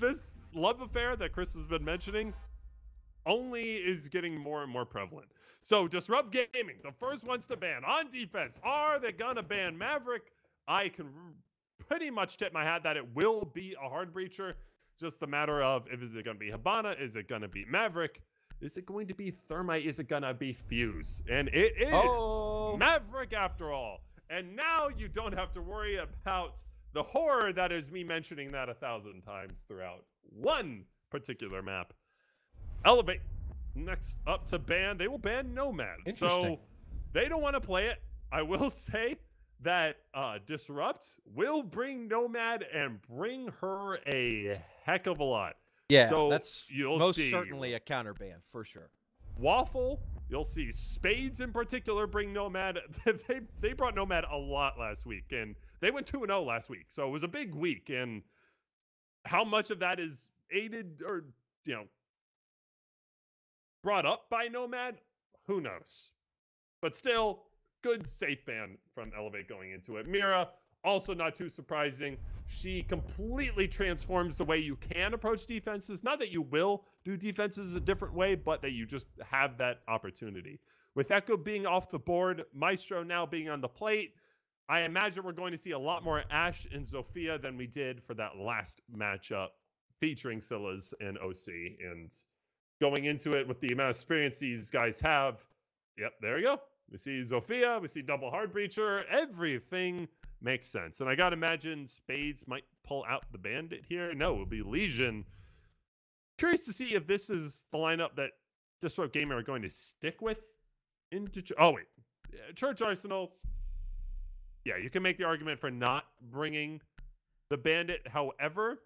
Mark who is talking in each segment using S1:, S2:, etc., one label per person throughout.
S1: This love affair that Chris has been mentioning only is getting more and more prevalent. So Disrupt Gaming, the first ones to ban on defense. Are they gonna ban Maverick? I can pretty much tip my hat that it will be a hard breacher. Just a matter of, if is it gonna be Hibana? Is it gonna be Maverick? Is it going to be Thermite? Is it gonna be Fuse? And it is Maverick after all. And now you don't have to worry about the horror that is me mentioning that 1,000 times throughout one particular map. Elevate next up to ban. They will ban Nomad. So they don't want to play it. I will say that Disrupt will bring Nomad and bring her a heck of a lot.
S2: Yeah,
S1: so
S2: that's most certainly a counter ban for sure.
S1: Waffle, you'll see Spades in particular bring Nomad. They brought Nomad a lot last week, and they went 2-0 last week. So it was a big week, and how much of that is aided or, brought up by Nomad, who knows? But still, good safe ban from Elevate going into it. Mira, also not too surprising. She completely transforms the way you can approach defenses. Not that you will do defenses a different way, but that you just have that opportunity. With Echo being off the board, Maestro now being on the plate, I imagine we're going to see a lot more Ashe and Zofia than we did for that last matchup featuring Scylla's and OC. And going into it with the amount of experience these guys have, yep, there you go. We see Zofia, we see double hard breacher, everything makes sense. And I gotta imagine Spades might pull out the Bandit here. No, it will be Legion. Curious to see if this is the lineup that Disrupt Gamer are going to stick with into... Oh, wait. Church Arsenal. Yeah, you can make the argument for not bringing the Bandit. However,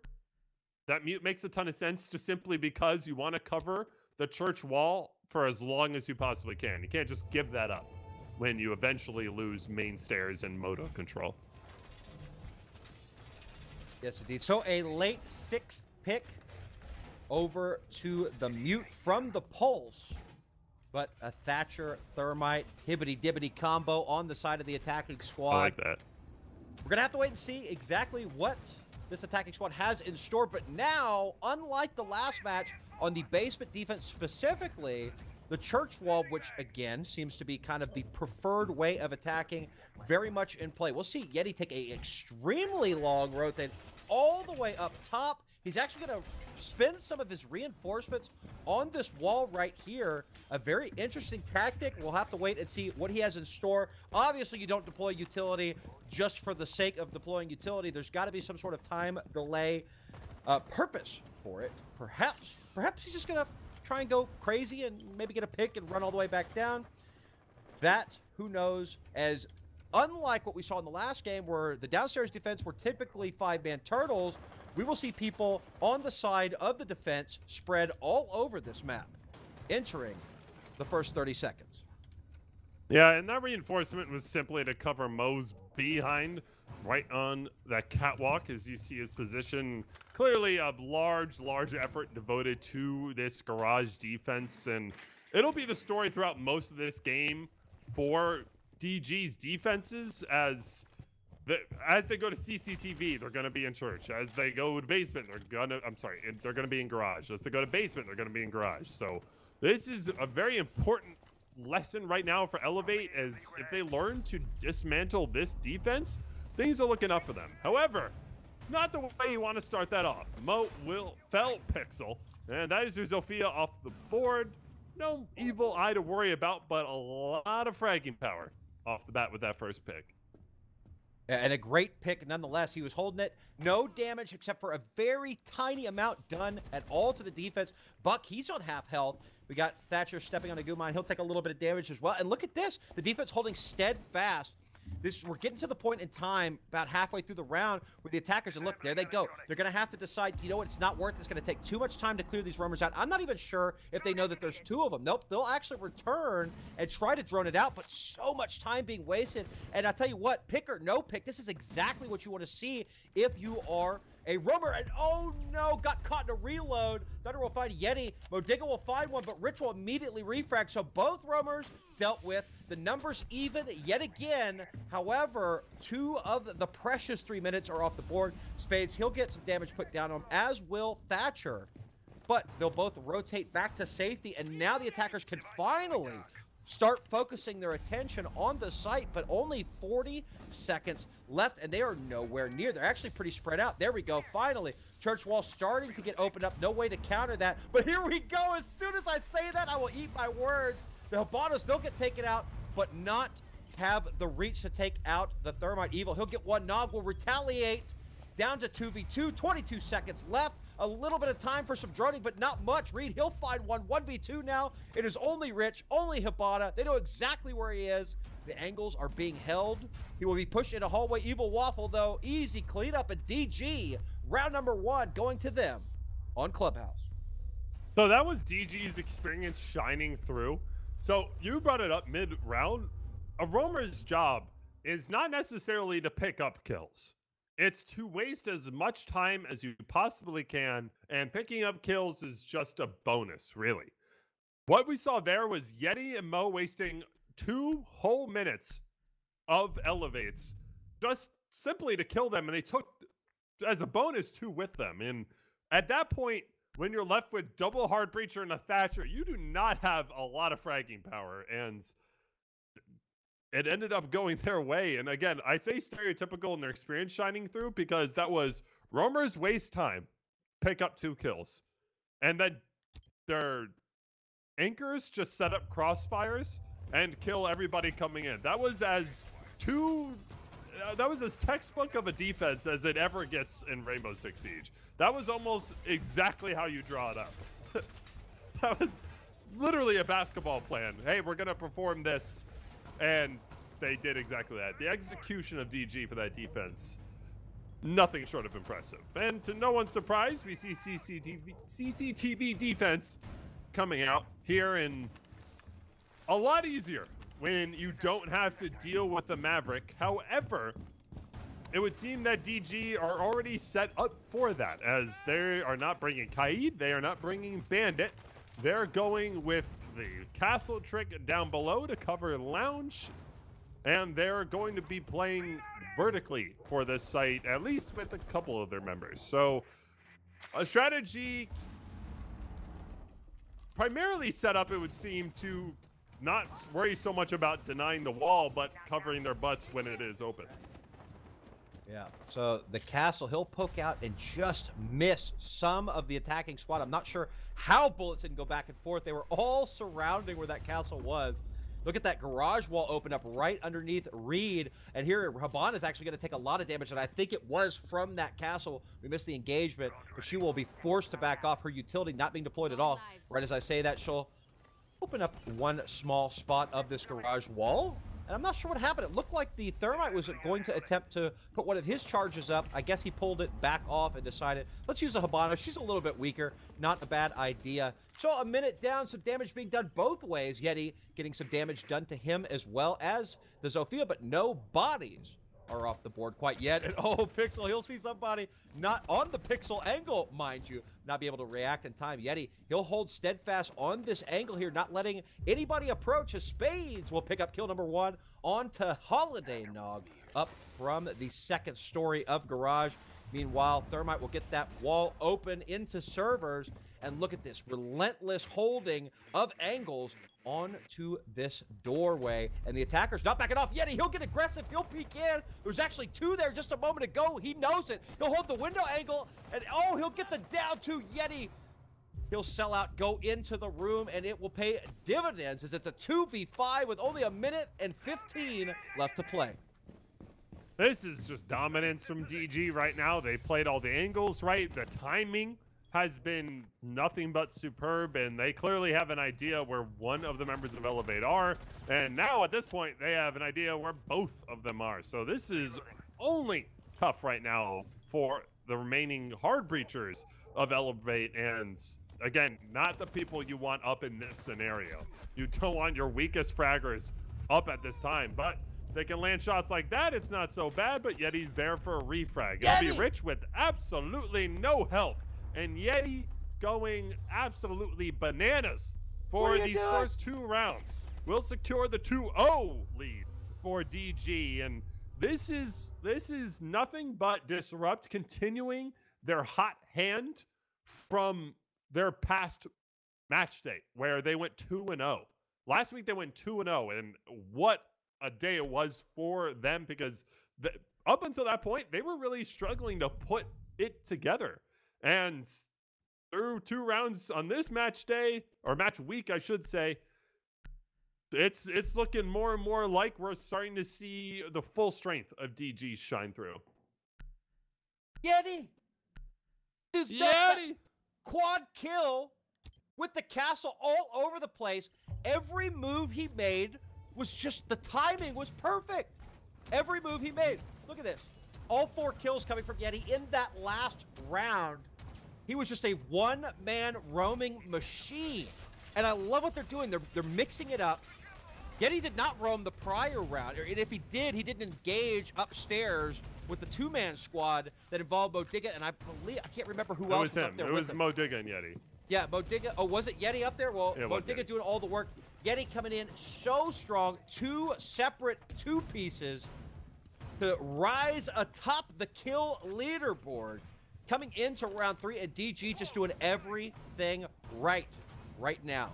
S1: that mute makes a ton of sense just simply because you want to cover the church wall for as long as you possibly can. You can't just give that up when you eventually lose main stairs and moto control.
S2: Yes, indeed. So a late 6th pick over to the mute from the Pulse. But a Thatcher, Thermite, hibbity-dibbity combo on the side of the attacking squad.
S1: I like that.
S2: We're going to have to wait and see exactly what this attacking squad has in store. But now, unlike the last match, on the basement defense specifically, the church wall, which again seems to be kind of the preferred way of attacking, very much in play. We'll see Yeti take a extremely long rotate all the way up top. He's actually going to spend some of his reinforcements on this wall right here. A very interesting tactic. We'll have to wait and see what he has in store. Obviously, you don't deploy utility just for the sake of deploying utility. There's got to be some sort of time delay purpose for it. Perhaps he's just going to try and go crazy and maybe get a pick and run all the way back down. That, who knows, as unlike what we saw in the last game where the downstairs defense were typically 5-man turtles, we will see people on the side of the defense spread all over this map, entering the first 30 seconds.
S1: Yeah, and that reinforcement was simply to cover Mo's behind right on that catwalk. As you see his position, clearly a large effort devoted to this garage defense, and it'll be the story throughout most of this game for DG's defenses. As they go to CCTV, they're going to be in church. As they go to basement, they're going to be in garage. As they go to basement, they're going to be in garage. So this is a very important lesson right now for Elevate, as if they learn to dismantle this defense, things are looking up for them. However, not the way you want to start that off. Mo fell Pixel, and that is your Zofia off the board. No evil eye to worry about, but a lot of fragging power off the bat with that first pick.
S2: And a great pick nonetheless. He was holding it. No damage except for a very tiny amount done at all to the defense. Buck, he's on half health. We got Thatcher stepping on a Gumine. He'll take a little bit of damage as well. And look at this. The defense holding steadfast. We're getting to the point in time about halfway through the round where the attackers, and look, there they go. They're going to have to decide, you know what, it's not worth it. It's going to take too much time to clear these roamers out. I'm not even sure if they know that there's 2 of them. Nope, they'll actually return and try to drone it out, but so much time being wasted. And I'll tell you what, pick or no pick, this is exactly what you want to see if you are a roamer, and oh no, got caught in a reload. Thunder will find Yeti. Modiga will find one, but Rich will immediately refrag. So both roamers dealt with. The numbers even yet again. However, 2 of the precious 3 minutes are off the board. Spades, he'll get some damage put down on him, as will Thatcher. But they'll both rotate back to safety, and now the attackers can finally start focusing their attention on the site, but only 40 seconds left, and they are nowhere near. They're actually pretty spread out. There we go. Finally, Church Wall starting to get opened up. No way to counter that. But here we go. As soon as I say that, I will eat my words. The Habanas, they'll get taken out, but not have the reach to take out the Thermite Evil. He'll get one. Nog will retaliate. Down to 2v2. 22 seconds left. A little bit of time for some droning, but not much. Reed, he'll find one. 1v2 now. It is only Rich, only Hibana. They know exactly where he is. The angles are being held. He will be pushed into hallway. Evil Waffle, though. Easy cleanup. And DG, round number 1, going to them on Clubhouse.
S1: So that was DG's experience shining through. So you brought it up mid-round. A roamer's job is not necessarily to pick up kills. It's to waste as much time as you possibly can, and picking up kills is just a bonus, really. What we saw there was Yeti and Mo wasting 2 whole minutes of elevates just simply to kill them, and they took, as a bonus, 2 with them. And at that point, when you're left with double Hard Breacher and a Thatcher, you do not have a lot of fragging power, and it ended up going their way. And again, I say stereotypical in their experience shining through because that was roamers waste time, pick up 2 kills, and then their anchors just set up crossfires and kill everybody coming in. That was as textbook of a defense as it ever gets in Rainbow Six Siege. That was almost exactly how you draw it up. That was literally a basketball plan. Hey, we're gonna perform this. And they did exactly that. The execution of DG for that defense, nothing short of impressive. And to no one's surprise, we see CCTV defense coming out here, and a lot easier when you don't have to deal with the Maverick. However, it would seem that DG are already set up for that, as they are not bringing Kaid, they are not bringing Bandit. They're going with the castle trick down below to cover lounge, and they're going to be playing vertically for this site, at least with a couple of their members. So a strategy primarily set up, it would seem, to not worry so much about denying the wall, but covering their butts when it is open.
S2: Yeah, so the castle, he'll poke out and just miss some of the attacking squad. I'm not sure how bullets didn't go back and forth. They were all surrounding where that castle was. Look at that garage wall open up right underneath Reed. And here, Hibana is actually going to take a lot of damage, and I think it was from that castle. We missed the engagement, but she will be forced to back off, her utility not being deployed at all. Right as I say that, she'll open up one small spot of this garage wall. And I'm not sure what happened. It looked like the Thermite was going to attempt to put one of his charges up. I guess he pulled it back off and decided, let's use a Hibana. She's a little bit weaker. Not a bad idea. So a minute down, some damage being done both ways. Yeti getting some damage done to him as well as the Zofia, but no bodies are off the board quite yet. And oh, Pixel, he'll see somebody not on the Pixel angle, mind you, not be able to react in time. Yeti, he'll hold steadfast on this angle here, not letting anybody approach. His Spades will pick up kill number 1 onto Holiday Nog up from the second story of garage. Meanwhile, Thermite will get that wall open into servers. And look at this relentless holding of angles onto this doorway. And the attacker's not backing off. Yeti, he'll get aggressive. He'll peek in. There was actually 2 there just a moment ago. He knows it. He'll hold the window angle. And oh, he'll get the down to Yeti. He'll sell out, go into the room, and it will pay dividends as it's a 2v5 with only a minute and 15 left to play.
S1: This is just dominance from DG right now. They played all the angles right. The timing has been nothing but superb, and they clearly have an idea where one of the members of Elevate are, and now at this point they have an idea where both of them are. So this is only tough right now for the remaining hard breachers of Elevate, and again, not the people you want up in this scenario. You don't want your weakest fraggers up at this time, but they can land shots like that, it's not so bad, but Yeti's there for a refrag. It'll be Rich with absolutely no health. And Yeti going absolutely bananas for these first 2 rounds. Will secure the 2-0 lead for DG. And this is nothing but Disrupt continuing their hot hand from their past match day, where they went 2-0. Last week they went 2-0, and what a day it was for them, because up until that point they were really struggling to put it together. And through 2 rounds on this match day, or match week I should say, it's looking more and more like we're starting to see the full strength of DG shine through.
S2: Yeti! Dude's Yeti! Quad kill with the castle all over the place. Every move he made was just, the timing was perfect. Every move he made. Look at this. All 4 kills coming from Yeti in that last round. He was just a one-man roaming machine. And I love what they're doing. They're mixing it up. Yeti did not roam the prior round. And if he did, he didn't engage upstairs with the 2-man squad that involved Modiga, and I can't remember who else was up there.
S1: It was Modiga and Yeti.
S2: Yeah, Modiga. Oh, was it Yeti up there? Well,
S1: yeah,
S2: Modiga doing all the work. Yeti coming in so strong. 2 separate 2-pieces to rise atop the kill leaderboard. Coming into round 3, and DG just doing everything right now.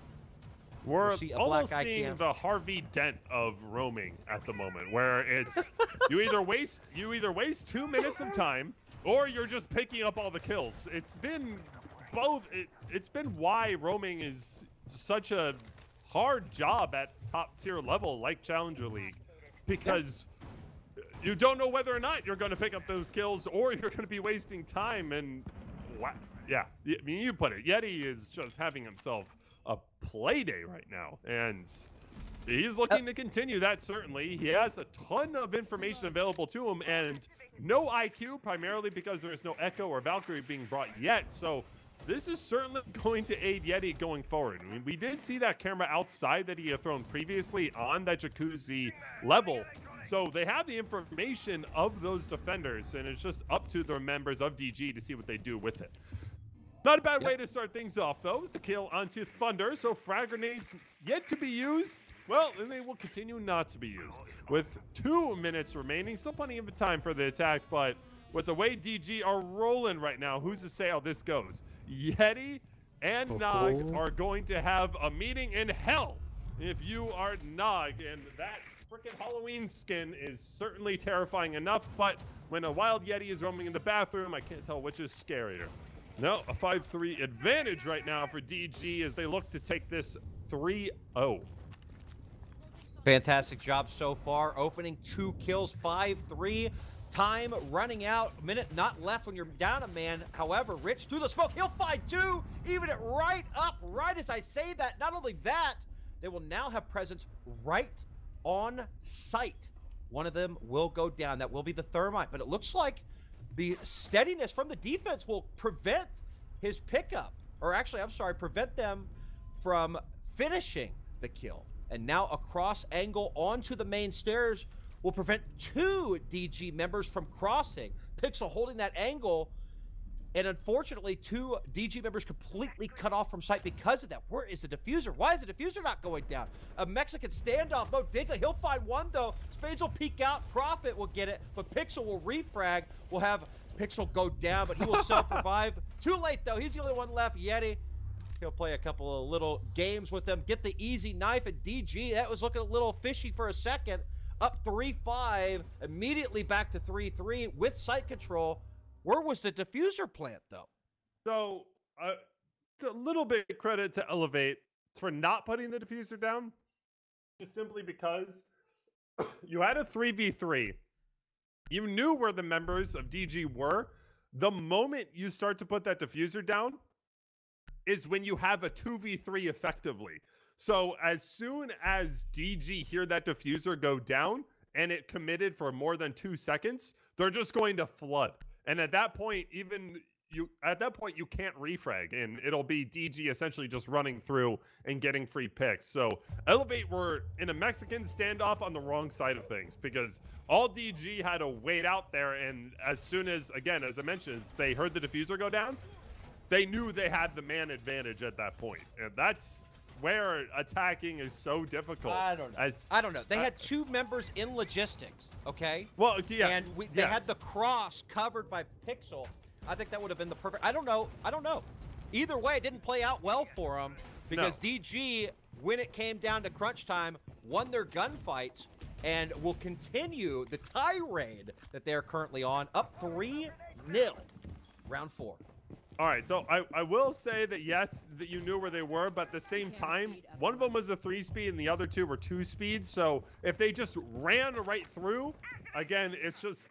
S1: We're almost seeing the Harvey Dent of roaming at the moment, where it's you either waste 2 minutes of time, or you're just picking up all the kills. It's been both. It's been why roaming is such a hard job at top tier level like Challenger League, because you don't know whether or not you're going to pick up those kills, or you're going to be wasting time. And yeah, I mean, you put it. Yeti is just having himself a play day right now, and he's looking to continue that. Certainly, he has a ton of information available to him, and no IQ, primarily because there's no Echo or Valkyrie being brought yet. So this is certainly going to aid Yeti going forward. I mean, we did see that camera outside that he had thrown previously on that jacuzzi level. So they have the information of those defenders, and it's just up to the members of DG to see what they do with it. Not a bad way to start things off, though. The kill onto Thunder, so frag grenades yet to be used. Well, and they will continue not to be used. With 2 minutes remaining, still plenty of time for the attack, but with the way DG are rolling right now, who's to say how this goes? Yeti and Nog are going to have a meeting in hell if you are Nog, and that freaking Halloween skin is certainly terrifying enough, but when a wild Yeti is roaming in the bathroom, I can't tell which is scarier. No, a 5-3 advantage right now for DG as they look to take this 3-0.
S2: Fantastic job so far. Opening 2 kills, 5-3. Time running out. Minute not left when you're down a man. However, Rich through the smoke. He'll find 2. Even it right up, right as I say that. Not only that, they will now have presence right on site. One of them will go down. That will be the Thermite. But it looks like the steadiness from the defense will prevent his pickup. Or actually, I'm sorry, prevent them from finishing the kill. And now a cross angle onto the main stairs will prevent 2 DG members from crossing. Pixel holding that angle, and unfortunately 2 DG members completely cut off from sight because of that. Where is the diffuser? Why is the diffuser not going down? A Mexican standoff. Modiga, he'll find one though. Spades will peek out. Profit will get it, but Pixel will refrag. We'll have Pixel go down, but he will self-revive. Too late though. He's the only one left. Yeti, he'll play a couple of little games with them. Get the easy knife at DG. That was looking a little fishy for a second. Up 3-5, immediately back to 3-3 with sight control. Where was the diffuser plant, though?
S1: So, a little bit of credit to Elevate for not putting the diffuser down, just simply because you had a 3v3. You knew where the members of DG were. The moment you start to put that diffuser down is when you have a 2v3 effectively. So as soon as DG hear that diffuser go down and it committed for more than 2 seconds, they're just going to flood. And at that point, even at that point you can't refrag, and it'll be DG essentially just running through and getting free picks. So Elevate were in a Mexican standoff on the wrong side of things, because all DG had to wait out there, and as soon as, again, as I mentioned, as they heard the diffuser go down, they knew they had the man advantage at that point. And that's where attacking is so difficult.
S2: I don't know. They had two members in logistics, okay?
S1: Well, yeah.
S2: And they had the cross covered by Pixel. I think that would have been the perfect. I don't know. Either way, it didn't play out well for them, because DG, when it came down to crunch time, won their gunfights and will continue the tirade that they're currently on, up 3-0, round 4.
S1: All right, so I will say that, yes, that you knew where they were, but at the same time, one of them was a 3-speed and the other two were 2-speeds. So if they just ran right through, again, it's just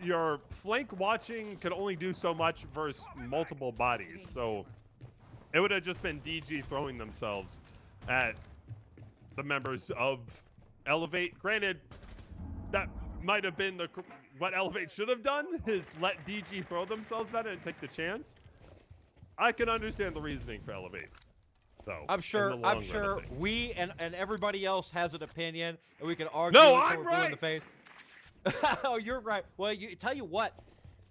S1: your flank watching could only do so much versus multiple bodies. So it would have just been DG throwing themselves at the members of Elevate. Granted, that might have been what Elevate should have done, is let DG throw themselves at it and take the chance. I can understand the reasoning for Elevate, though.
S2: I'm sure we and everybody else has an opinion, and we can argue.
S1: No, I'm right.
S2: In the face. Oh, you're right. Well, tell you what.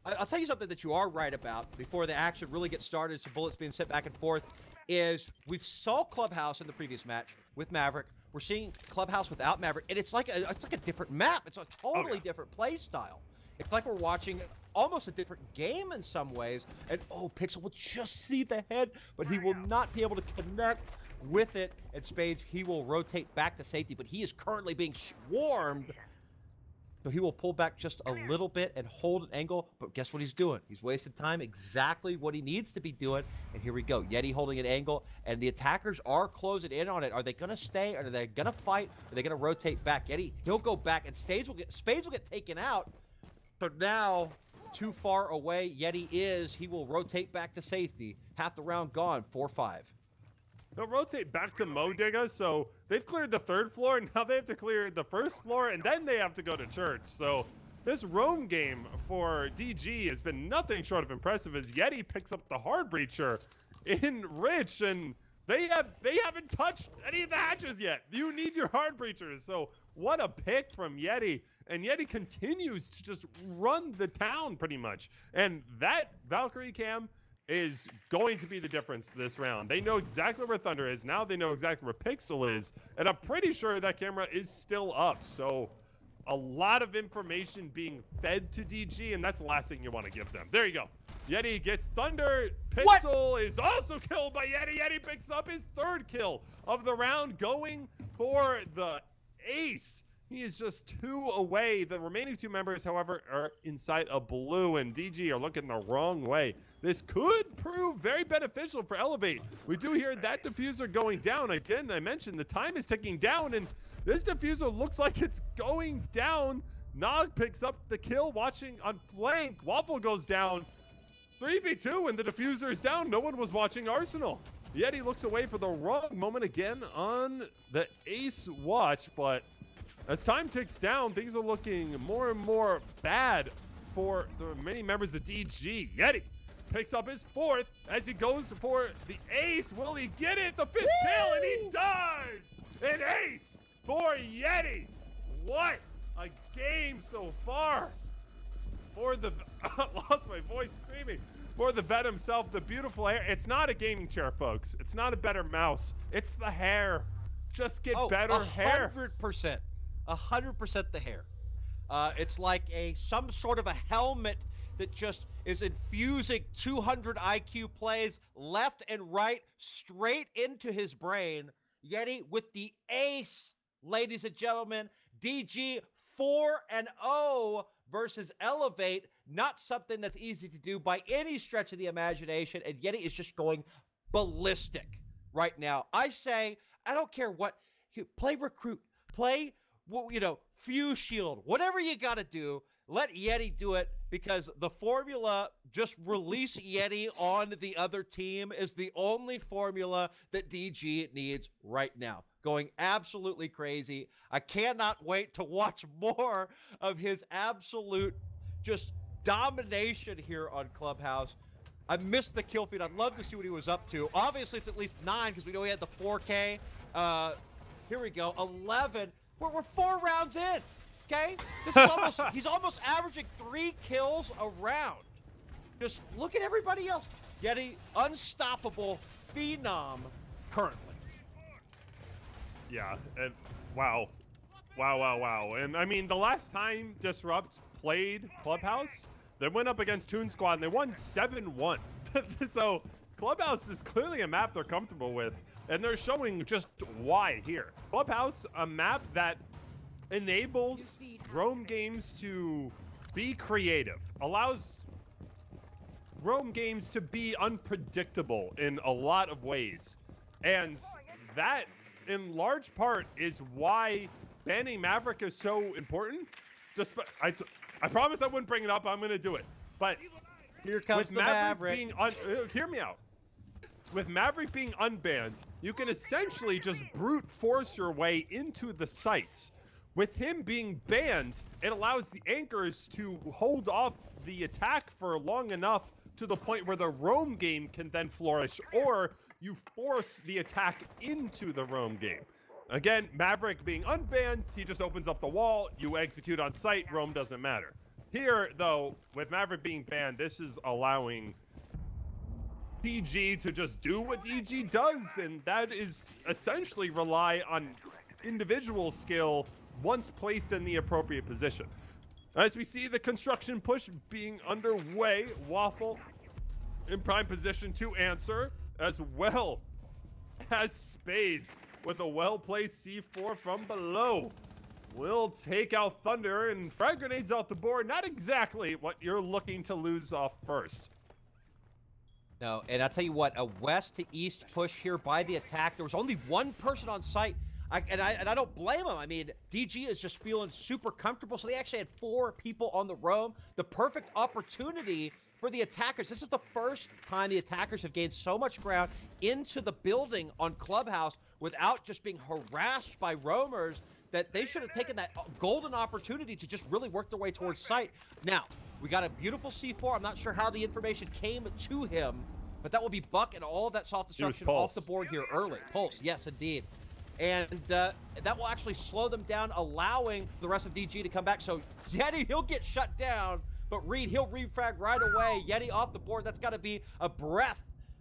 S2: I'll tell you something that you are right about before the action really gets started. Some bullets being sent back and forth. Is we've saw Clubhouse in the previous match with Maverick. We're seeing Clubhouse without Maverick, and it's like a different map. It's a totally different play style. It's like we're watching almost a different game in some ways. And Pixel will just see the head, but he will not be able to connect with it. And Spades, he will rotate back to safety, but he is currently being swarmed. So he will pull back just a little bit and hold an angle, but guess what he's doing? He's wasted time, exactly what he needs to be doing. And here we go, Yeti holding an angle, and the attackers are closing in on it. Are they going to stay? Are they going to fight? Are they going to rotate back? Yeti, he'll go back, and Spades will get taken out. So now, too far away Yeti is. He will rotate back to safety. Half the round gone, 4-5.
S1: They'll rotate back to Modiga, so they've cleared the 3rd floor, and now they have to clear the 1st floor, and then they have to go to church. So this roam game for DG has been nothing short of impressive, as Yeti picks up the hard breacher in Rich, and they haven't touched any of the hatches yet. You need your hard breachers. So what a pick from Yeti. And Yeti continues to just run the town pretty much. And that Valkyrie cam is going to be the difference this round. They know exactly where Thunder is. Now they know exactly where Pixel is. And I'm pretty sure that camera is still up. So a lot of information being fed to DG, and that's the last thing you want to give them. There you go. Yeti gets Thunder. Pixel is also killed by Yeti. Yeti picks up his 3rd kill of the round, going for the ace. He is just 2 away. The remaining 2 members, however, are inside a blue, and DG are looking the wrong way. This could prove very beneficial for Elevate. We do hear that diffuser going down. Again, I mentioned the time is ticking down, and this diffuser looks like it's going down. Nog picks up the kill, watching on flank. Waffle goes down. 3v2, and the diffuser is down. No one was watching Arsenal. Yeti looks away for the wrong moment again on the ace watch, but as time ticks down, things are looking more and more bad for the many members of DG. Yeti picks up his 4th as he goes for the ace. Will he get it? The 5th kill, and he does! An ace for Yeti. What a game so far for the... I lost my voice screaming. For the vet himself, the beautiful hair. It's not a gaming chair, folks. It's not a better mouse. It's the hair. Just get better hair.
S2: 100%. 100% the hair. It's like some sort of a helmet that just is infusing 200 IQ plays left and right straight into his brain. Yeti with the ace, ladies and gentlemen. DG 4-0 versus Elevate. Not something that's easy to do by any stretch of the imagination, and Yeti is just going ballistic right now. I say, I don't care what, play recruit, play, fuse shield, whatever you got to do, let Yeti do it, because the formula, just release Yeti on the other team, is the only formula that DG needs right now. Going absolutely crazy. I cannot wait to watch more of his absolute just domination here on Clubhouse. I missed the kill feed. I'd love to see what he was up to. Obviously, it's at least 9 because we know he had the 4K. Here we go, 11. We're 4 rounds in, okay? This is almost, he's almost averaging 3 kills a round. Just look at everybody else. Yeti, unstoppable phenom currently.
S1: Yeah, and wow. Wow. And I mean, the last time Disrupt played Clubhouse, they went up against Toon Squad and they won 7-1. So Clubhouse is clearly a map they're comfortable with, and they're showing just why here. Clubhouse, a map that enables Rome games to be creative, allows Rome games to be unpredictable in a lot of ways. And that, in large part, is why banning Maverick is so important. I promise I wouldn't bring it up. I'm going to do it. But
S2: here comes
S1: with
S2: the Maverick.
S1: Being hear me out. With Maverick being unbanned, you can essentially just brute force your way into the sites. With him being banned, it allows the anchors to hold off the attack for long enough to the point where the roam game can then flourish, or you force the attack into the roam game. Again, Maverick being unbanned, he just opens up the wall, you execute on site, roam doesn't matter. Here, though, with Maverick being banned, this is allowing DG to just do what DG does, and that is essentially rely on individual skill once placed in the appropriate position. As we see the construction push being underway, Waffle in prime position to answer, as well as Spades with a well-placed C4 from below. Will take out Thunder, and frag grenades off the board. Not exactly what you're looking to lose off first.
S2: No, and I'll tell you what, a west to east push here by the attack. There was only one person on site. And I don't blame him. I mean, DG is just feeling super comfortable. So they actually had 4 people on the roam. The perfect opportunity for the attackers. This is the first time the attackers have gained so much ground into the building on Clubhouse without just being harassed by roamers, that they should have taken that golden opportunity to just really work their way towards site. Now, we got a beautiful C4. I'm not sure how the information came to him, but that will be Buck and all of that soft destruction off the board here early. Pulse, yes, indeed. And that will actually slow them down, allowing the rest of DG to come back. So Yeti, he'll get shut down, but Reed, he'll refrag right away. Yeti off the board. That's got to be a breath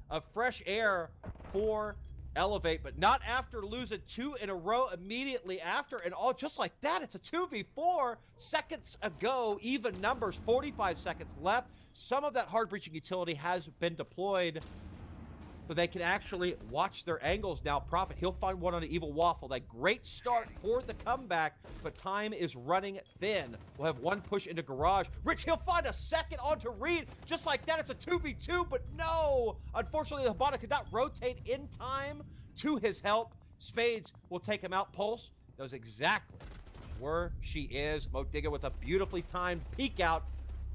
S2: of fresh air for Elevate, but not after losing 2 in a row immediately after. And all just like that, it's a 2v4 seconds ago. Even numbers, 45 seconds left. Some of that hard breaching utility has been deployed, so they can actually watch their angles now. Prophet, he'll find one on an Evil Waffle. That great start for the comeback, but time is running thin. We'll have 1 push into Garage. Rich, he'll find a second onto Reed. Just like that, it's a 2v2, but no! Unfortunately, the Hibana could not rotate in time to his help. Spades will take him out. Pulse knows exactly where she is. Modiga with a beautifully timed peek out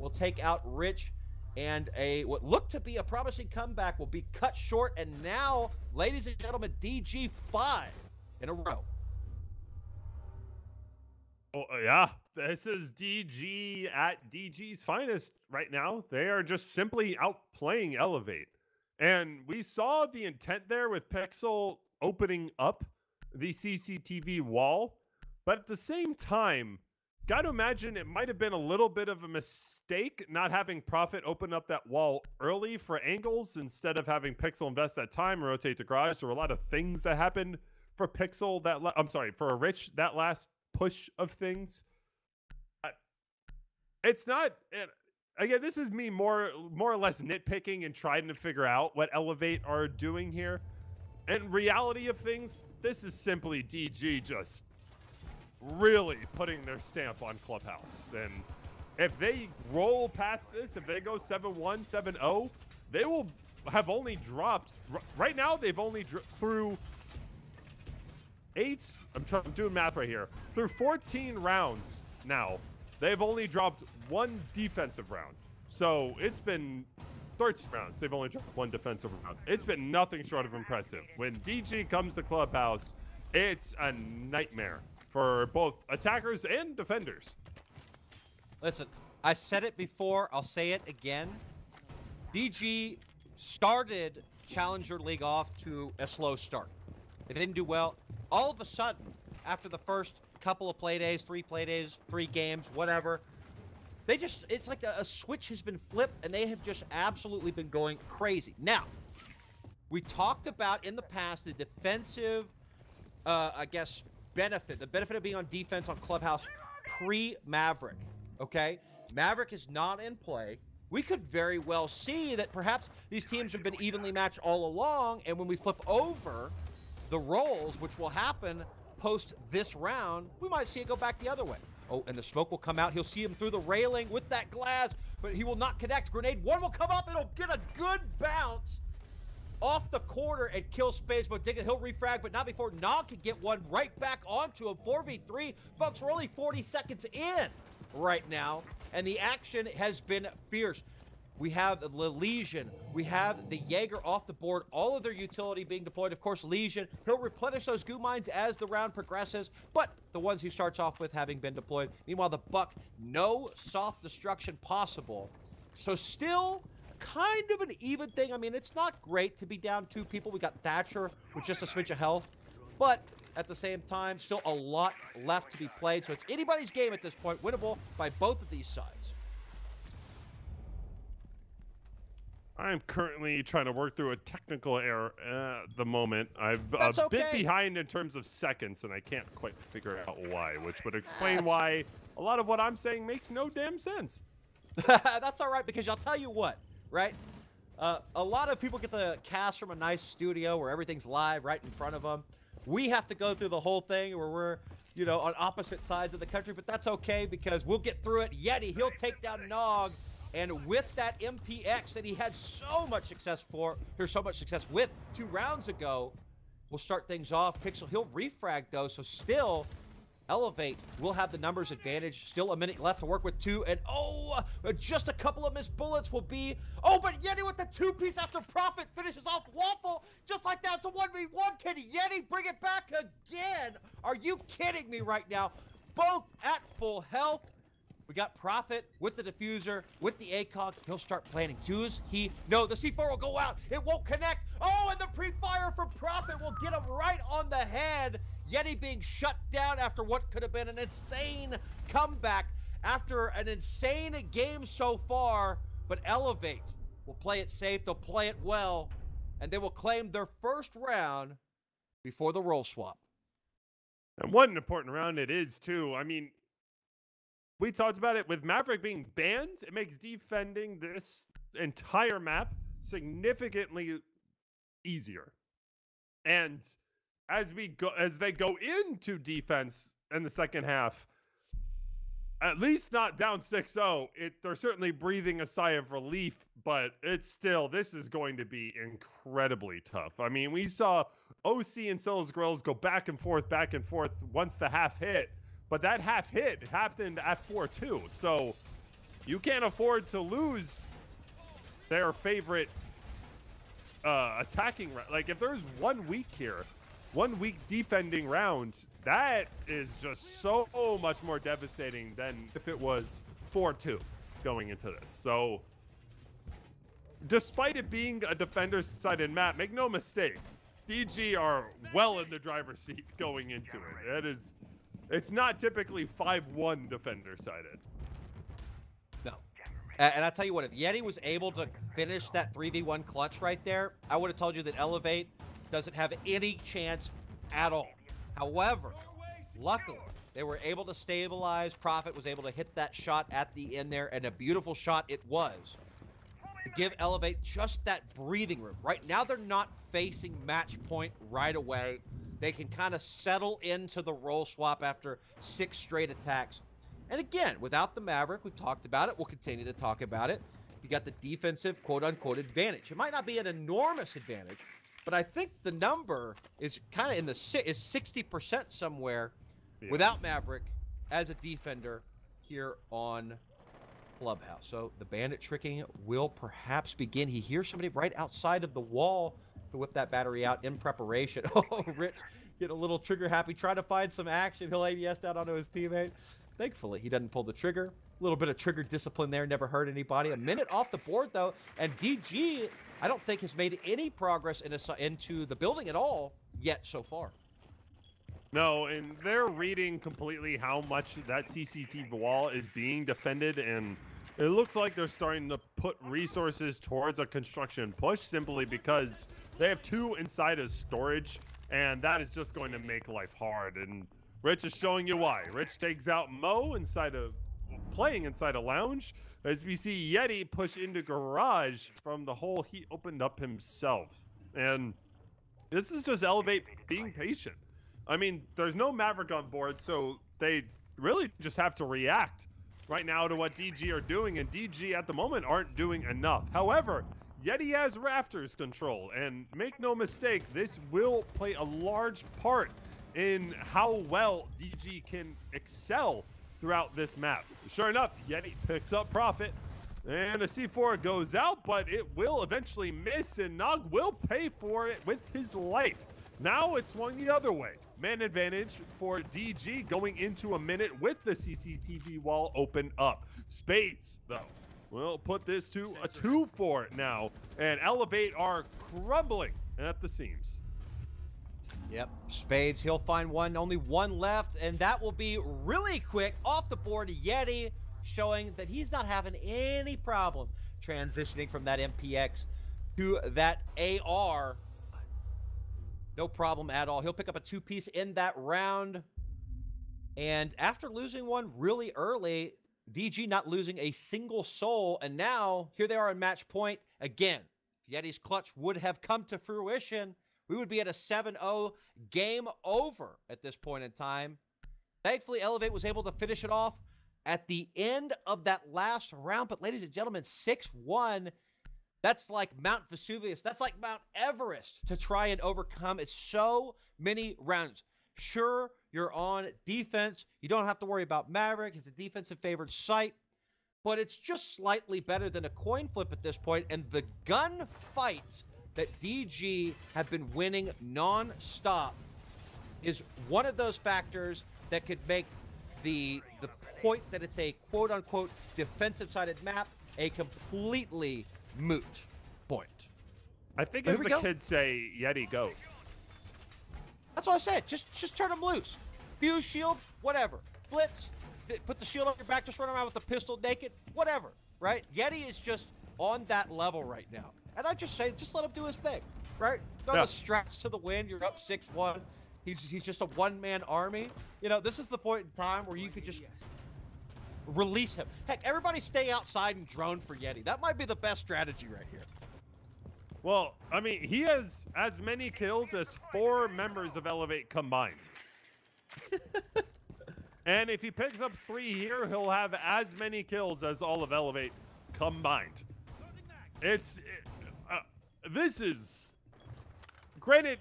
S2: will take out Rich. And what looked to be a promising comeback will be cut short. And now, ladies and gentlemen, DG 5 in a row.
S1: Oh, yeah. This is DG at DG's finest right now. They are just simply outplaying Elevate. And we saw the intent there with Pixel opening up the CCTV wall. But at the same time, got to imagine it might have been a little bit of a mistake not having Prophet open up that wall early for angles instead of having Pixel invest that time, rotate to Garage. There were a lot of things that happened for Pixel for Rich, that last push of things. It's not, again, this is me more or less nitpicking and trying to figure out what Elevate are doing here. And reality of things, this is simply DG just really putting their stamp on Clubhouse. And if they roll past this, if they go 7-1, 7-0, they will have only dropped, right now they've only through 8, I'm doing math right here, through 14 rounds now, they've only dropped 1 defensive round. So it's been 13 rounds, they've only dropped 1 defensive round. It's been nothing short of impressive. When DG comes to Clubhouse, it's a nightmare for both attackers and defenders.
S2: Listen, I said it before, I'll say it again. DG started Challenger League off to a slow start. They didn't do well. All of a sudden, after the first couple of play days, 3 play days, 3 games, whatever, they just, it's like a switch has been flipped, and they have just absolutely been going crazy. Now, we talked about in the past the defensive, I guess, benefit. The benefit of being on defense on Clubhouse pre-Maverick, okay? Maverick is not in play. We could very well see that perhaps these teams have been evenly matched all along, and when we flip over the roles, which will happen post this round, we might see it go back the other way. Oh, and the smoke will come out. He'll see him through the railing with that glass, but he will not connect. Grenade 1 will come up. It'll get a good bounce off the corner and kill Spades Bodega. He'll refrag, but not before Nog can get one right back onto him. 4v3. Folks, we're only 40 seconds in right now, and the action has been fierce. We have the Legion. We have the Jaeger off the board. All of their utility being deployed. Of course, Legion. He'll replenish those goo mines as the round progresses, but the ones he starts off with having been deployed. Meanwhile, the Buck, no soft destruction possible. So still kind of an even thing. I mean, it's not great to be down 2 people. We got Thatcher with just a switch of health, but at the same time, still a lot left to be played. So it's anybody's game at this point, winnable by both of these sides.
S1: I'm currently trying to work through a technical error at the moment. I'm
S2: That's
S1: a
S2: okay.
S1: bit behind in terms of seconds, and I can't quite figure out why, which would explain why a lot of what I'm saying makes no damn sense.
S2: That's all right, because I'll tell you what, right? A lot of people get the cast from a nice studio where everything's live right in front of them. We have to go through the whole thing where we're, you know, on opposite sides of the country, but that's okay because we'll get through it. Yeti, he'll take down Nog. And with that MPX that he had so much success with 2 rounds ago, we'll start things off. Pixel, he'll refrag though, so still, Elevate will have the numbers advantage. Still a minute left to work with 2, and just a couple of missed bullets will be, but Yeti with the 2-piece after Prophet finishes off Waffle, just like that. It's a 1v1. Can Yeti bring it back again? Are you kidding me right now? Both at full health. We got Prophet with the diffuser, with the ACOG. He'll start planning. No, the C4 will go out. It won't connect. And the pre-fire from Prophet will get him right on the head. Yeti being shut down after what could have been an insane comeback after an insane game so far. But Elevate will play it safe. They'll play it well. And they will claim their first round before the role swap.
S1: And what an important round it is, too. I mean, we talked about it with Maverick being banned. It makes defending this entire map significantly easier. And as they go into defense in the second half, at least not down 6-0, they're certainly breathing a sigh of relief, but it's still, this is going to be incredibly tough. I mean, we saw OC and Silas Grills go back and forth once the half hit. But that half hit happened at 4-2, so you can't afford to lose their favorite attacking round. Like, if there's 1 week here, 1 week defending round, that is just so much more devastating than if it was 4-2 going into this. So, despite it being a defender-sided map, make no mistake, DG are well in the driver's seat going into it. It's not typically 5-1 defender-sided.
S2: No. And I tell you what, if Yeti was able to finish that 3v1 clutch right there, I would have told you that Elevate doesn't have any chance at all. However, luckily, they were able to stabilize. Prophet was able to hit that shot at the end there, and a beautiful shot it was. To give Elevate just that breathing room. Right now, they're not facing match point right away. They can kind of settle into the role swap after 6 straight attacks. And again, without the Maverick, we've talked about it. We'll continue to talk about it. You got the defensive quote-unquote advantage. It might not be an enormous advantage, but I think the number is kind of in the 60% somewhere without Maverick as a defender here on Clubhouse. So the bandit tricking will perhaps begin. He hears somebody right outside of the wall to whip that battery out in preparation. Oh, Rich, get a little trigger happy, trying to find some action. He'll ADS down onto his teammate. Thankfully, he doesn't pull the trigger. A little bit of trigger discipline there, never hurt anybody. A minute off the board, though, and DG, I don't think has made any progress into the building at all yet so far.
S1: No, and they're reading completely how much that CCTV wall is being defended, and it looks like they're starting to put resources towards a construction push simply because they have 2 inside of storage, and that is just going to make life hard. And Rich is showing you why. Rich takes out Mo playing inside a lounge, as we see Yeti push into garage from the hole he opened up himself. And this is just Elevate being patient. I mean, there's no Maverick on board, so they really just have to react right now to what DG are doing, and DG at the moment aren't doing enough. However, Yeti has Rafters control, and make no mistake, this will play a large part in how well DG can excel throughout this map. Sure enough, Yeti picks up Profit, and a C4 goes out, but it will eventually miss, and Nog will pay for it with his life. Now it's swung the other way. Man advantage for DG going into a minute with the CCTV wall open up. Spades, though, will put this to a 2-4 now, and Elevate are crumbling at the seams.
S2: Yep, Spades, he'll find one, only one left, and that will be really quick off the board. Yeti showing that he's not having any problem transitioning from that MPX to that AR. No problem at all. He'll pick up a 2-piece in that round. And after losing one really early, DG not losing a single soul. And now, here they are in match point. Again, if Yeti's clutch would have come to fruition, we would be at a 7-0 game over at this point in time. Thankfully, Elevate was able to finish it off at the end of that last round. But ladies and gentlemen, 6-1. That's like Mount Vesuvius. That's like Mount Everest to try and overcome. It's so many rounds. Sure, you're on defense. You don't have to worry about Maverick. It's a defensive favored site. But it's just slightly better than a coin flip at this point. And the gun fights that DG have been winning non-stop is one of those factors that could make the point that it's a quote-unquote defensive-sided map a completely moot point.
S1: I think as the kids say, Yeti, go.
S2: That's what I said. Just turn them loose. Fuse shield, whatever. Blitz, put the shield on your back, just run around with the pistol naked, whatever, right? Yeti is just on that level right now. And I just say, just let him do his thing, right? Throw the strats to the wind. You're up 6-1. He's just a one-man army. You know, this is the point in time where you could just release him. Heck, everybody stay outside and drone for Yeti. That might be the best strategy right here.
S1: Well, I mean, he has as many kills as 4 members of Elevate combined. And if he picks up 3 here, he'll have as many kills as all of Elevate combined. This is, granted,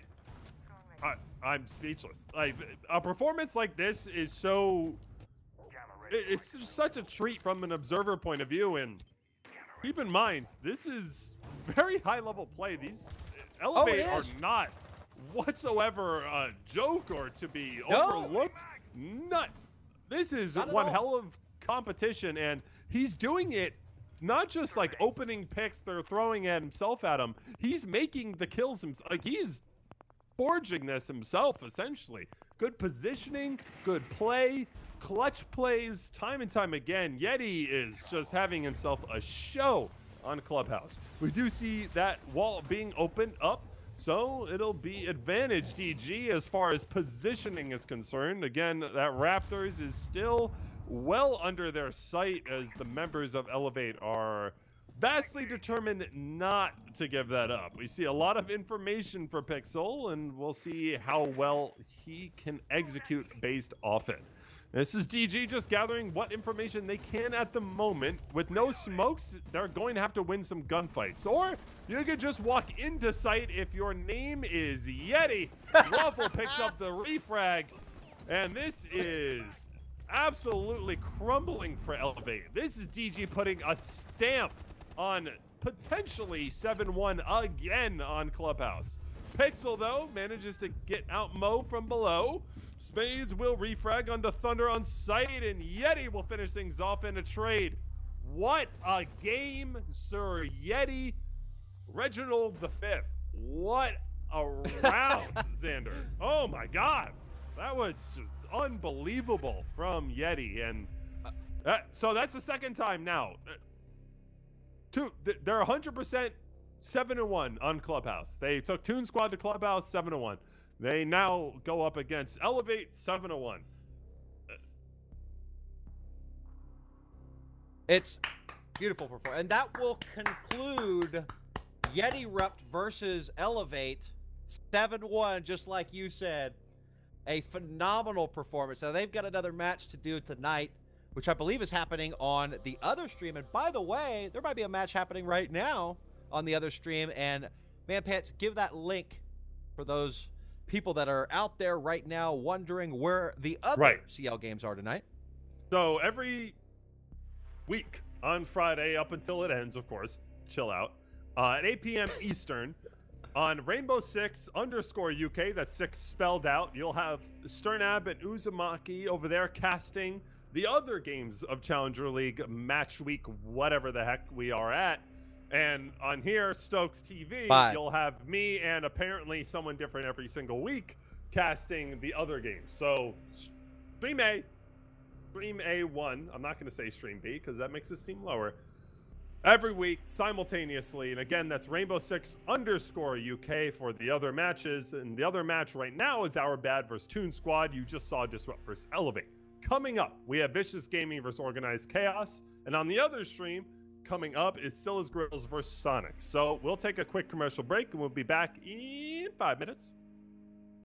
S1: I'm speechless. Like, a performance like this is so, it's just such a treat from an observer point of view. And keep in mind, this is very high level play. These Elevate are not whatsoever a joke or to be overlooked. This is one hell of competition, and he's doing it not just like opening picks they're throwing at himself at him. He's making the kills himself. Like, he's forging this himself, essentially. Good positioning, good play, clutch plays, time and time again. Yeti is just having himself a show on Clubhouse. We do see that wall being opened up, so it'll be advantage DG as far as positioning is concerned. Again, that Raptors is still well under their sight, as the members of Elevate are vastly determined not to give that up. We see a lot of information for Pixel, and we'll see how well he can execute based off it. This is DG just gathering what information they can at the moment. With no smokes, they're going to have to win some gunfights. Or you could just walk into sight if your name is Yeti. Waffle picks up the refrag, and this is absolutely crumbling for Elevate. This is DG putting a stamp on potentially 7-1 again on Clubhouse. Pixel, though, manages to get out Mo from below. Spades will refrag onto Thunder on site, and Yeti will finish things off in a trade. What a game, Sir Yeti. Reginald V. What a round, Xander. Oh, my God. That was just unbelievable from Yeti. And so that's the second time now. They're 100% 7-1 on Clubhouse. They took Toon Squad to Clubhouse 7-1. They now go up against Elevate 7-1.
S2: It's beautiful performance. And that will conclude Yeti Rept versus Elevate 7-1, just like you said. A phenomenal performance. Now, they've got another match to do tonight, which I believe is happening on the other stream. And by the way, there might be a match happening right now on the other stream. And Man Pants, give that link for those people that are out there right now wondering where the other CL games are tonight.
S1: So every week on Friday, up until it ends, of course, chill out, at 8 p.m. Eastern, on Rainbow Six _UK, that's 6 spelled out, you'll have Sternab and Uzumaki over there casting the other games of Challenger League match week, whatever the heck we are at. And on here, Stokes TV, you'll have me and apparently someone different every single week casting the other games. So Stream A, Stream A1, I'm not going to say Stream B because that makes it seem lower, every week simultaneously. And again, that's Rainbow Six _UK for the other matches. And the other match right now is Our Bad versus Toon Squad. You just saw Disrupt versus Elevate. Coming up, we have Vicious Gaming versus Organized Chaos. And on the other stream, coming up is Silla's Grills versus Sonic. So we'll take a quick commercial break and we'll be back in 5 minutes.